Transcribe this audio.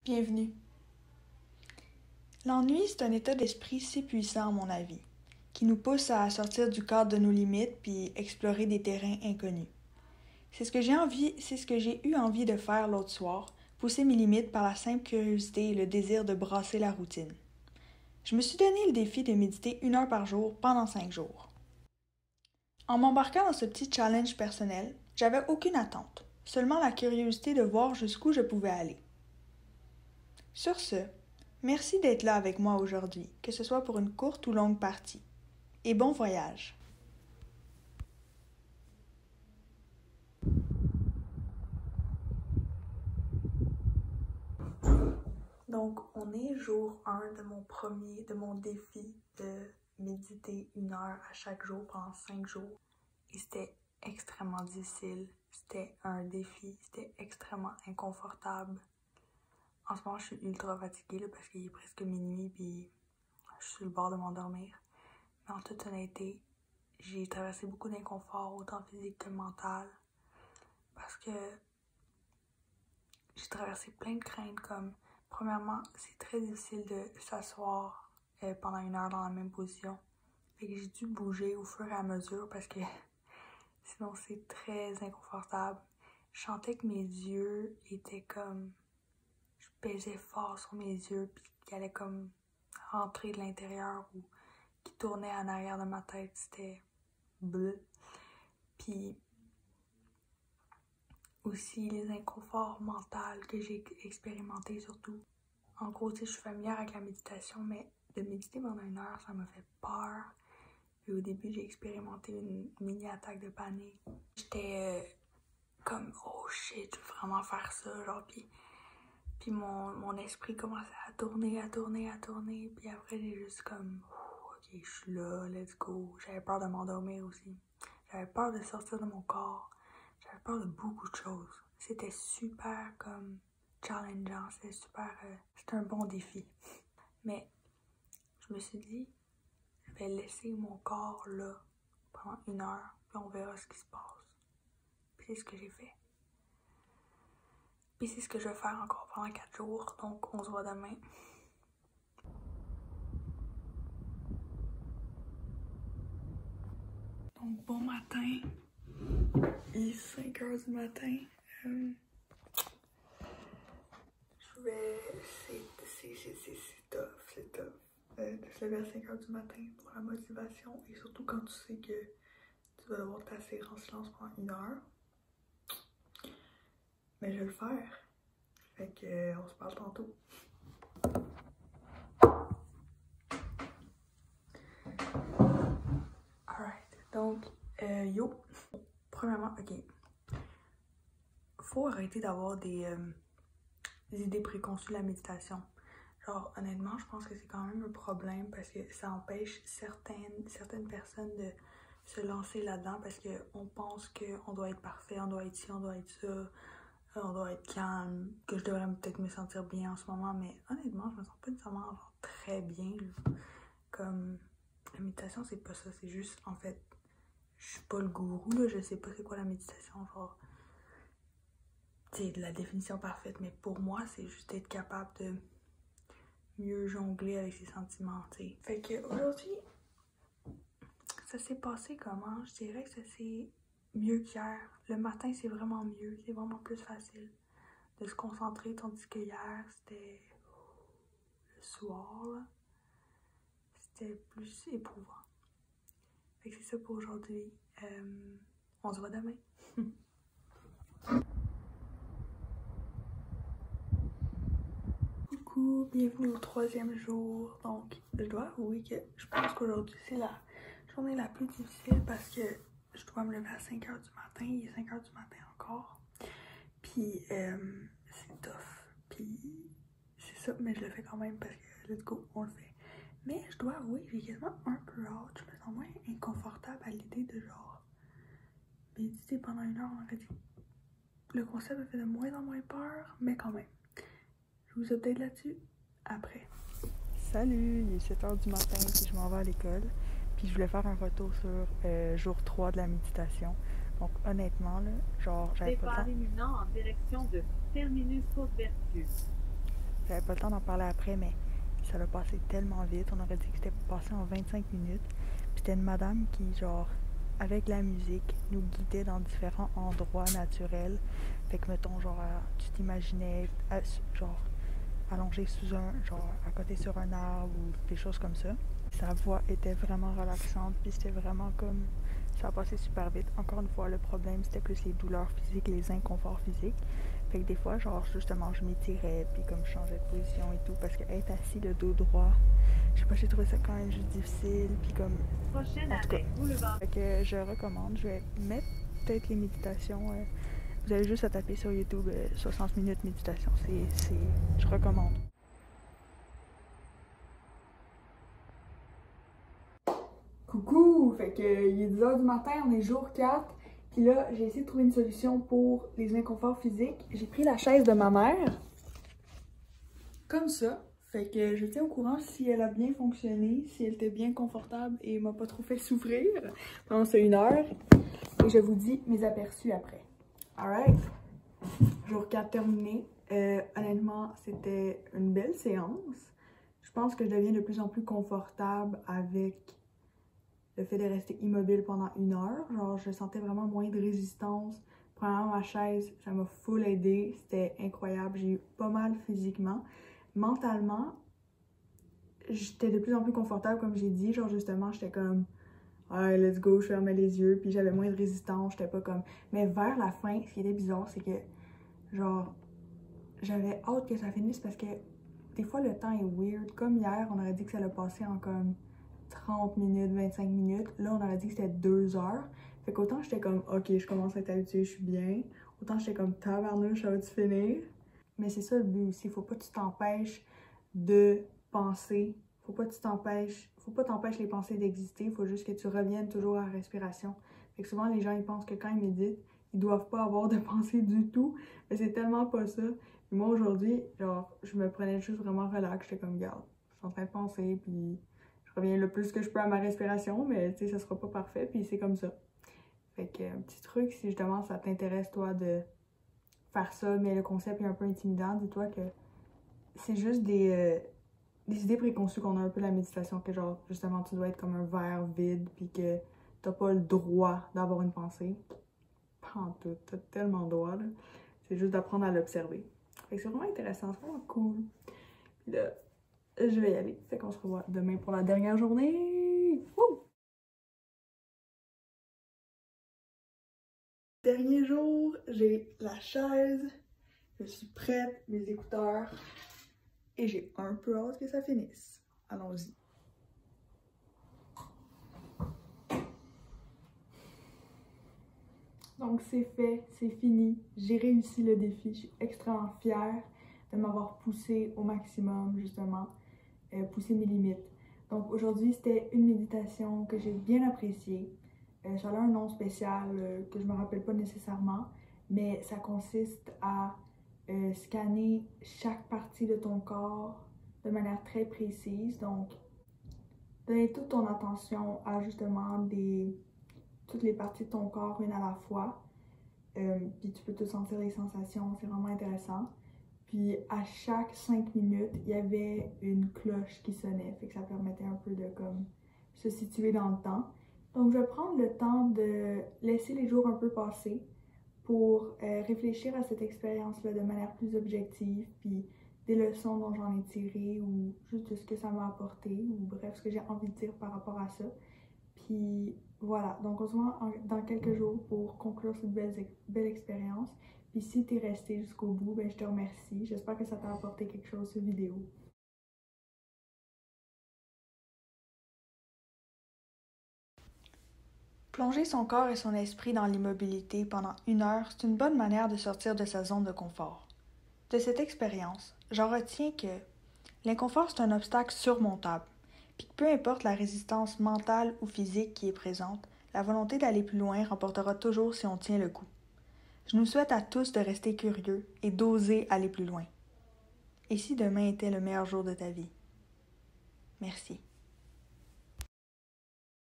Bienvenue. L'ennui, c'est un état d'esprit si puissant à mon avis, qui nous pousse à sortir du cadre de nos limites puis explorer des terrains inconnus. C'est ce que j'ai eu envie de faire l'autre soir, pousser mes limites par la simple curiosité et le désir de brasser la routine. Je me suis donné le défi de méditer 1 heure par jour pendant 5 jours. En m'embarquant dans ce petit challenge personnel, j'avais aucune attente, seulement la curiosité de voir jusqu'où je pouvais aller. Sur ce, merci d'être là avec moi aujourd'hui, que ce soit pour une courte ou longue partie. Et bon voyage! Donc, on est jour 1 de mon défi de méditer 1 heure à chaque jour pendant 5 jours. Et c'était extrêmement difficile, c'était un défi, c'était extrêmement inconfortable. En ce moment, je suis ultra fatiguée là, parce qu'il est presque minuit puis je suis sur le bord de m'endormir. Mais en toute honnêteté, j'ai traversé beaucoup d'inconfort, autant physique que mental, parce que j'ai traversé plein de craintes comme, premièrement, c'est très difficile de s'asseoir pendant 1 heure dans la même position. Fait que j'ai dû bouger au fur et à mesure parce que sinon c'est très inconfortable. Je sentais que mes yeux étaient comme... Je pesais fort sur mes yeux puis qu'ils allaient comme rentrer de l'intérieur ou qui tournaient en arrière de ma tête. C'était bleu. Puis aussi les inconforts mentaux que j'ai expérimentés surtout. En gros, tu sais, je suis familière avec la méditation, mais de méditer pendant 1 heure, ça m'a fait peur. Puis au début, j'ai expérimenté une mini-attaque de panique. J'étais comme, oh shit, je veux vraiment faire ça, genre, puis mon esprit commençait à tourner. Puis après, j'ai juste comme, ok, je suis là, let's go. J'avais peur de m'endormir aussi. J'avais peur de sortir de mon corps. J'avais peur de beaucoup de choses. C'était super comme challengeant. C'était super... c'était un bon défi. Mais je me suis dit, je vais laisser mon corps là pendant 1 heure. Puis on verra ce qui se passe. Puis c'est ce que j'ai fait. Puis c'est ce que je vais faire encore pendant 4 jours. Donc on se voit demain. Donc bon matin. Il est 5 heures du matin. Je vais... C'est tough. De se lever à 5 heures du matin pour la motivation. Et surtout quand tu sais que tu vas devoir t'asseoir en silence pendant 1 heure. Mais je vais le faire. Fait que on se parle tantôt. Alright. Donc, yo. Premièrement, ok. Faut arrêter d'avoir des idées préconçues de la méditation. Genre, honnêtement, je pense que c'est quand même un problème parce que ça empêche certaines personnes de se lancer là-dedans parce qu'on pense qu'on doit être parfait, on doit être ci, on doit être ça, on doit être calme, que je devrais peut-être me sentir bien en ce moment, mais honnêtement, je me sens pas nécessairement genre, très bien. Là. Comme, la méditation, c'est pas ça, c'est juste, en fait, je suis pas le gourou, là, je sais pas c'est quoi la méditation, genre, c'est de la définition parfaite, mais pour moi, c'est juste être capable de mieux jongler avec ses sentiments, tu sais. Fait que aujourd'hui, ça s'est passé comment? Je dirais que ça s'est mieux qu'hier. Le matin, c'est vraiment mieux, c'est vraiment plus facile de se concentrer, tandis que hier, c'était le soir, là. C'était plus éprouvant. Fait que c'est ça pour aujourd'hui. On se voit demain. Coucou, bienvenue au 3e jour. Donc, je dois avouer que je pense qu'aujourd'hui, c'est la journée la plus difficile parce que je dois me lever à 5 heures du matin. Il est 5 heures du matin encore. Puis, c'est tough. Puis, c'est ça, mais je le fais quand même parce que, let's go, on le fait. Mais je dois avouer, j'ai quasiment un peu hâte. Je me sens moins inconfortable à l'idée de genre méditer pendant 1 heure en fait. Le concept me fait de moins en moins peur, mais quand même. Je vous update là-dessus après. Salut, il est 7 heures du matin, puis je m'en vais à l'école. Puis je voulais faire un retour sur jour 3 de la méditation. Donc honnêtement, là, genre, j'avais pas le temps. Départ imminent en direction de Terminus Côte-Vertu. J'avais pas le temps d'en parler après, mais ça l'a passé tellement vite. On aurait dit que c'était passé en 25 minutes. Puis c'était une madame qui, genre, avec la musique, nous guidait dans différents endroits naturels. Fait que, mettons, genre, tu t'imaginais, genre, allongé sous genre, à côté sur un arbre ou des choses comme ça. Sa voix était vraiment relaxante, puis c'était vraiment comme... Ça a passé super vite. Encore une fois, le problème, c'était plus les douleurs physiques et les inconforts physiques. Fait que des fois, genre, justement, je m'étirais, puis comme je changeais de position et tout, parce qu'être assis le dos droit, je sais pas, j'ai trouvé ça quand même juste difficile, puis comme... Prochaine en tout cas, boulevard. fait que je recommande. Je vais mettre peut-être les méditations... vous avez juste à taper sur YouTube 60 minutes méditation. Je recommande. Coucou! Fait que il est 10h du matin, on est jour 4. Puis là, j'ai essayé de trouver une solution pour les inconforts physiques. J'ai pris la chaise de ma mère. Comme ça. Fait que je tiens au courant si elle a bien fonctionné, si elle était bien confortable et m'a pas trop fait souffrir pendant ces 1 heure. Et je vous dis mes aperçus après. Alright? Jour 4 terminé. Honnêtement, c'était une belle séance. Je pense que je deviens de plus en plus confortable avec le fait de rester immobile pendant 1 heure. Genre, je sentais vraiment moins de résistance. Premièrement, ma chaise, ça m'a full aidé. C'était incroyable. J'ai eu pas mal physiquement. Mentalement, j'étais de plus en plus confortable, comme j'ai dit. Genre, justement, j'étais comme... Ouais, let's go, je fermais les yeux. Puis j'avais moins de résistance. J'étais pas comme... Mais vers la fin, ce qui était bizarre, c'est que... Genre, j'avais hâte que ça finisse parce que... Des fois, le temps est weird. Comme hier, on aurait dit que ça allait passer en comme... 30 minutes, 25 minutes. Là, on aurait dit que c'était 2 heures. Fait qu'autant j'étais comme, ok, je commence à être habituée, je suis bien. Autant j'étais comme, tabarnouche, ça va-tu finir? Mais c'est ça le but aussi. Faut pas que tu t'empêches de penser. Faut pas t'empêcher les pensées d'exister. Faut juste que tu reviennes toujours à la respiration. Fait que souvent, les gens, ils pensent que quand ils méditent, ils doivent pas avoir de pensée du tout. Mais c'est tellement pas ça. Et moi, aujourd'hui, genre, je me prenais juste vraiment relax. J'étais comme, garde, je suis en train de penser, puis... Je reviens le plus que je peux à ma respiration, mais tu sais, ça sera pas parfait, puis c'est comme ça. Fait que, un petit truc, si justement ça t'intéresse, toi, de faire ça, mais le concept est un peu intimidant, dis-toi que c'est juste des idées préconçues qu'on a un peu de la méditation, que genre, justement, tu dois être comme un verre vide, puis que t'as pas le droit d'avoir une pensée. Pas en tout, t'as tellement le droit, là. C'est juste d'apprendre à l'observer. Fait que c'est vraiment intéressant, c'est vraiment cool. Puis là, je vais y aller. Fait qu'on se revoit demain pour la dernière journée. Wouh! Dernier jour, j'ai la chaise, je suis prête, mes écouteurs, et j'ai un peu hâte que ça finisse. Allons-y. Donc c'est fait, c'est fini, j'ai réussi le défi, je suis extrêmement fière de m'avoir poussée au maximum, justement, pousser mes limites. Donc aujourd'hui, c'était une méditation que j'ai bien appréciée. Ça a un nom spécial que je me rappelle pas nécessairement, mais ça consiste à scanner chaque partie de ton corps de manière très précise. Donc, donner toute ton attention à justement toutes les parties de ton corps une à la fois. Puis tu peux te sentir les sensations, c'est vraiment intéressant. Puis à chaque 5 minutes, il y avait une cloche qui sonnait, fait que ça permettait un peu de comme se situer dans le temps. Donc je vais prendre le temps de laisser les jours un peu passer pour réfléchir à cette expérience-là de manière plus objective, puis des leçons dont j'en ai tirées ou juste de ce que ça m'a apporté, ou bref, ce que j'ai envie de dire par rapport à ça. Puis voilà, donc on se voit dans quelques jours pour conclure cette belle expérience. Puis si t'es resté jusqu'au bout, ben je te remercie. J'espère que ça t'a apporté quelque chose, cette vidéo. Plonger son corps et son esprit dans l'immobilité pendant 1 heure, c'est une bonne manière de sortir de sa zone de confort. De cette expérience, j'en retiens que l'inconfort, c'est un obstacle surmontable, puis que peu importe la résistance mentale ou physique qui est présente, la volonté d'aller plus loin remportera toujours si on tient le coup. Je nous souhaite à tous de rester curieux et d'oser aller plus loin. Et si demain était le meilleur jour de ta vie? Merci.